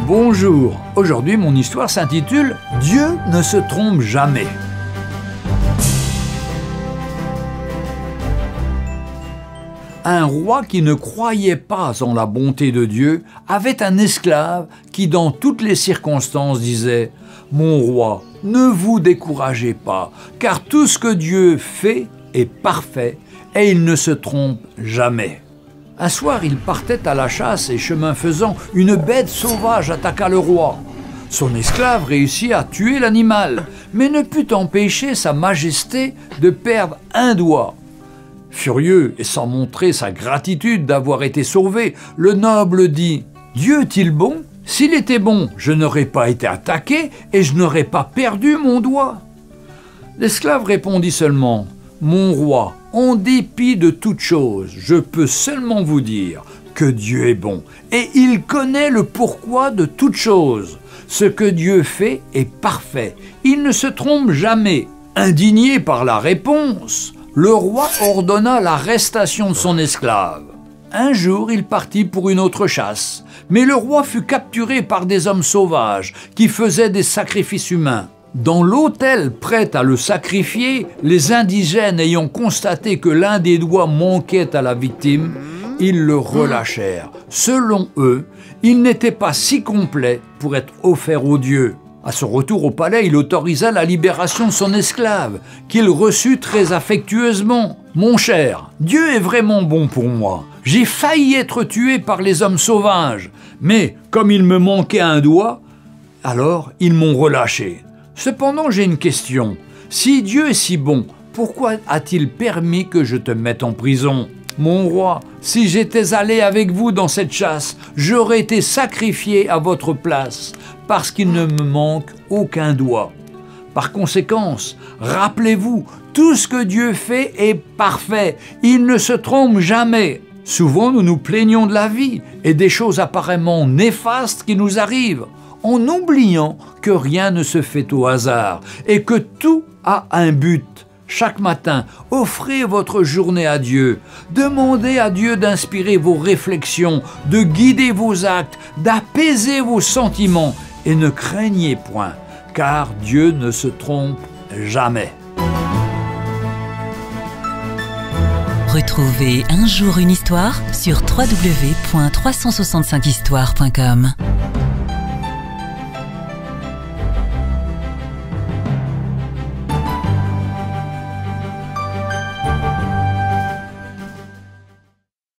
Bonjour, aujourd'hui mon histoire s'intitule « Dieu ne se trompe jamais ». Un roi qui ne croyait pas en la bonté de Dieu avait un esclave qui dans toutes les circonstances disait « Mon roi, ne vous découragez pas, car tout ce que Dieu fait est parfait et il ne se trompe jamais ». Un soir, il partait à la chasse et chemin faisant, une bête sauvage attaqua le roi. Son esclave réussit à tuer l'animal, mais ne put empêcher sa majesté de perdre un doigt. Furieux et sans montrer sa gratitude d'avoir été sauvé, le noble dit « Dieu est-il bon? S'il était bon, je n'aurais pas été attaqué et je n'aurais pas perdu mon doigt. » L'esclave répondit seulement « Mon roi, en dépit de toute chose, je peux seulement vous dire que Dieu est bon et il connaît le pourquoi de toute chose. Ce que Dieu fait est parfait, il ne se trompe jamais. » Indigné par la réponse, le roi ordonna l'arrestation de son esclave. Un jour, il partit pour une autre chasse, mais le roi fut capturé par des hommes sauvages qui faisaient des sacrifices humains. Dans l'autel prêt à le sacrifier, les indigènes ayant constaté que l'un des doigts manquait à la victime, ils le relâchèrent. Selon eux, il n'était pas si complet pour être offert aux dieux. À son retour au palais, il autorisa la libération de son esclave, qu'il reçut très affectueusement. « Mon cher, Dieu est vraiment bon pour moi. J'ai failli être tué par les hommes sauvages, mais comme il me manquait un doigt, alors ils m'ont relâché. Cependant, j'ai une question. Si Dieu est si bon, pourquoi a-t-il permis que je te mette en prison ? Mon roi, si j'étais allé avec vous dans cette chasse, j'aurais été sacrifié à votre place, parce qu'il ne me manque aucun doigt. Par conséquent, rappelez-vous, tout ce que Dieu fait est parfait, il ne se trompe jamais. Souvent, nous nous plaignons de la vie et des choses apparemment néfastes qui nous arrivent, en oubliant que rien ne se fait au hasard et que tout a un but. Chaque matin, offrez votre journée à Dieu. Demandez à Dieu d'inspirer vos réflexions, de guider vos actes, d'apaiser vos sentiments et ne craignez point, car Dieu ne se trompe jamais. Retrouvez Un jour une histoire sur www.365histoire.com.